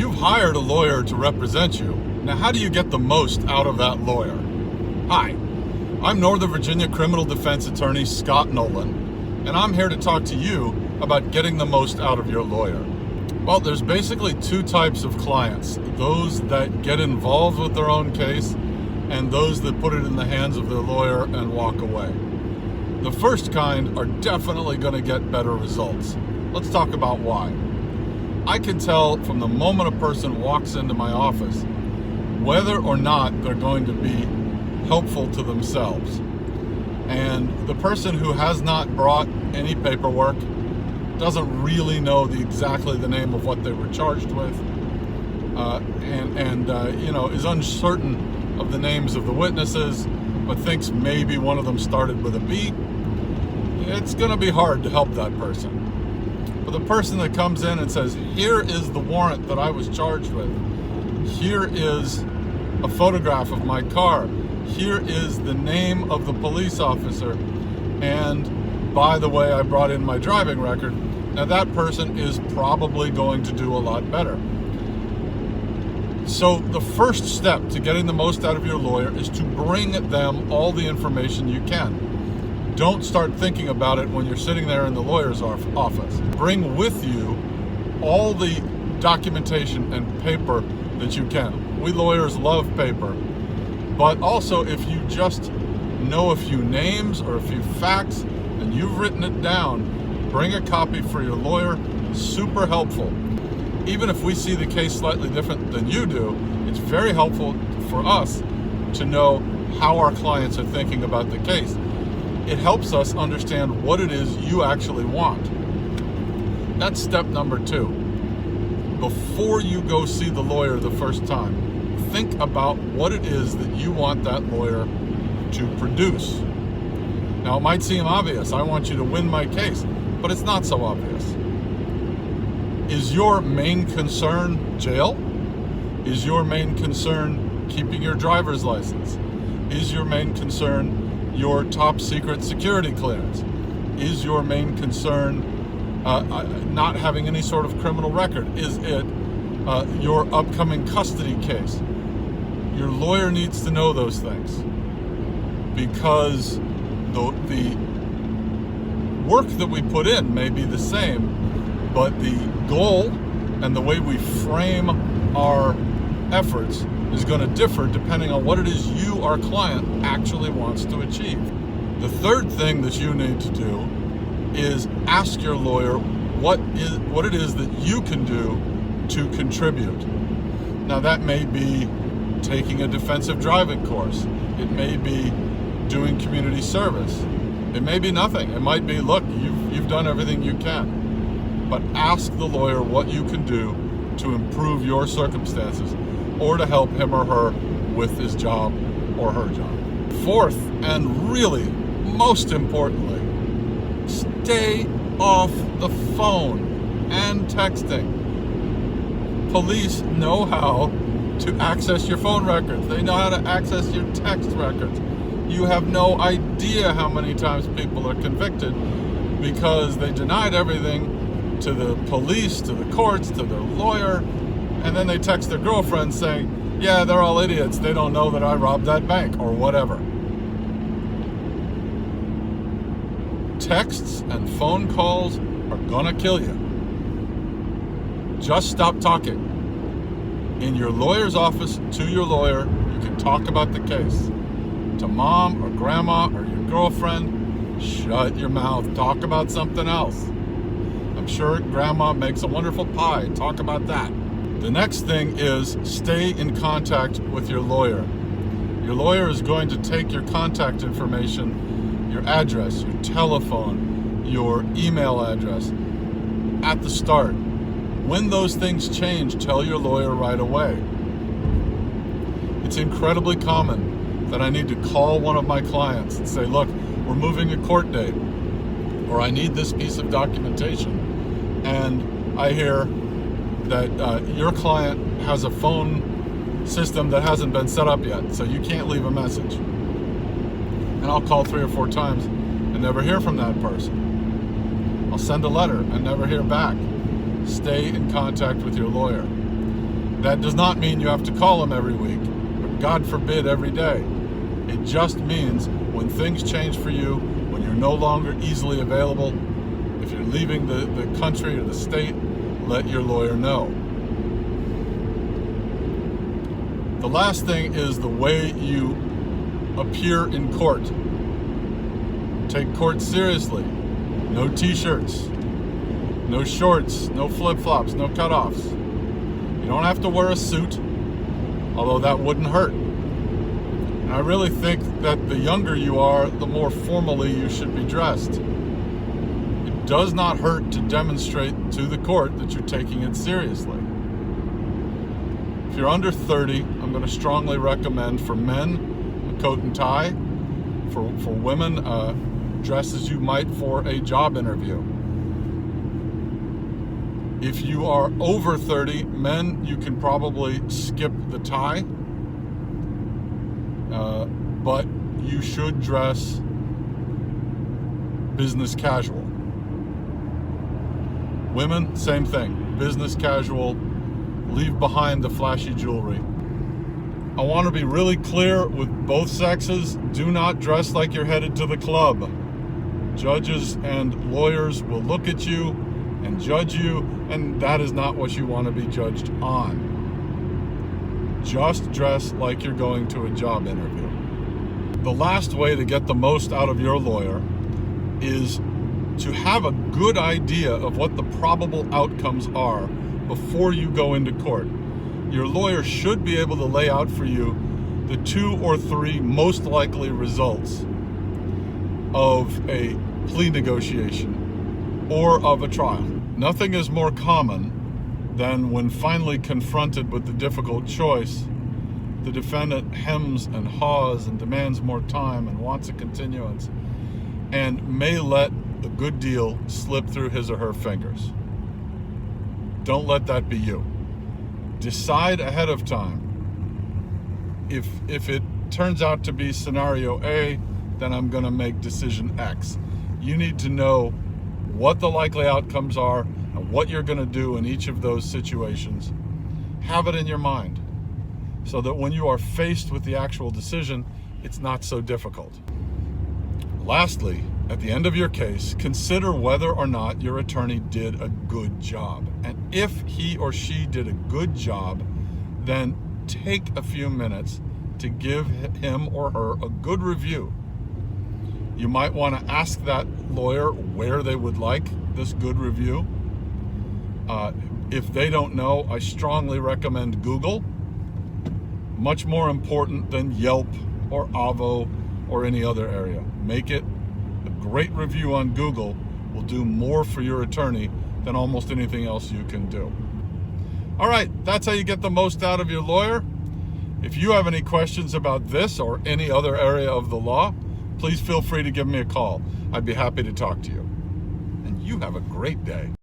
You've hired a lawyer to represent you. Now, how do you get the most out of that lawyer? Hi, I'm Northern Virginia criminal defense attorney Scott Nolan, and I'm here to talk to you about getting the most out of your lawyer. Well, there's basically two types of clients: those that get involved with their own case and those that put it in the hands of their lawyer and walk away. The first kind are definitely going to get better results. Let's talk about why. I can tell from the moment a person walks into my office whether or not they're going to be helpful to themselves. And the person who has not brought any paperwork, doesn't really know exactly the name of what they were charged with, is uncertain of the names of the witnesses, but thinks maybe one of them started with a B, it's going to be hard to help that person. But the person that comes in and says, here is the warrant that I was charged with, here is a photograph of my car, here is the name of the police officer, and by the way, I brought in my driving record. Now that person is probably going to do a lot better. So the first step to getting the most out of your lawyer is to bring them all the information you can. Don't start thinking about it when you're sitting there in the lawyer's office. Bring with you all the documentation and paper that you can. We lawyers love paper, but also if you just know a few names or a few facts and you've written it down, bring a copy for your lawyer. Super helpful. Even if we see the case slightly different than you do, it's very helpful for us to know how our clients are thinking about the case. It helps us understand what it is you actually want. That's step number 2. Before you go see the lawyer the first time, think about what it is that you want that lawyer to produce. Now, it might seem obvious. I want you to win my case, but it's not so obvious. Is your main concern jail? Is your main concern keeping your driver's license? Is your main concern your top secret security clearance? Is your main concern not having any sort of criminal record? Is it your upcoming custody case? Your lawyer needs to know those things, because the work that we put in may be the same, but the goal and the way we frame our efforts is going to differ depending on what it is you, our client, actually wants to achieve. The third thing that you need to do is ask your lawyer what it is that you can do to contribute. Now that may be taking a defensive driving course. It may be doing community service. It may be nothing. It might be, look, you've done everything you can. But ask the lawyer what you can do to improve your circumstances or to help him or her with his job or her job. Fourth, and really most importantly, stay off the phone and texting. Police know how to access your phone records. They know how to access your text records. You have no idea how many times people are convicted because they denied everything to the police, to the courts, to their lawyer, and then they text their girlfriend saying, yeah, they're all idiots. They don't know that I robbed that bank or whatever. Texts and phone calls are gonna kill you. Just stop talking. In your lawyer's office, to your lawyer, you can talk about the case. To mom or grandma or your girlfriend, shut your mouth. Talk about something else. I'm sure grandma makes a wonderful pie. Talk about that. The next thing is stay in contact with your lawyer. Your lawyer is going to take your contact information, your address, your telephone, your email address at the start. When those things change, tell your lawyer right away. It's incredibly common that I need to call one of my clients and say, look, we're moving a court date, or I need this piece of documentation. And I hear that your client has a phone system that hasn't been set up yet, so you can't leave a message. And I'll call 3 or 4 times and never hear from that person. I'll send a letter and never hear back. Stay in contact with your lawyer. That does not mean you have to call him every week, but God forbid every day. It just means when things change for you, when you're no longer easily available, if you're leaving the country or the state, let your lawyer know. The last thing is the way you appear in court. Take court seriously. No t-shirts, no shorts, no flip-flops, no cutoffs. You don't have to wear a suit, although that wouldn't hurt. And I really think that the younger you are, the more formally you should be dressed. It does not hurt to demonstrate to the court that you're taking it seriously. If you're under 30, I'm going to strongly recommend for men a coat and tie. For women, dress as you might for a job interview. If you are over 30, men, you can probably skip the tie, but you should dress business casual. Women, same thing, business casual, leave behind the flashy jewelry. I want to be really clear with both sexes, do not dress like you're headed to the club. Judges and lawyers will look at you and judge you, and that is not what you want to be judged on. Just dress like you're going to a job interview. The last way to get the most out of your lawyer is to have a good idea of what the probable outcomes are before you go into court. Your lawyer should be able to lay out for you the 2 or 3 most likely results of a plea negotiation or of a trial. Nothing is more common than when finally confronted with the difficult choice, the defendant hems and haws and demands more time and wants a continuance and may let a good deal slip through his or her fingers. Don't let that be you. Decide ahead of time. If it turns out to be scenario A, then I'm going to make decision X. You need to know what the likely outcomes are and what you're going to do in each of those situations. Have it in your mind so that when you are faced with the actual decision, it's not so difficult. Lastly, at the end of your case, consider whether or not your attorney did a good job. And if he or she did a good job, then take a few minutes to give him or her a good review. You might want to ask that lawyer where they would like this good review. If they don't know, I strongly recommend Google. Much more important than Yelp or Avvo or any other area. Make it a great review on Google will do more for your attorney than almost anything else you can do. All right, that's how you get the most out of your lawyer. If you have any questions about this or any other area of the law, please feel free to give me a call. I'd be happy to talk to you. And you have a great day.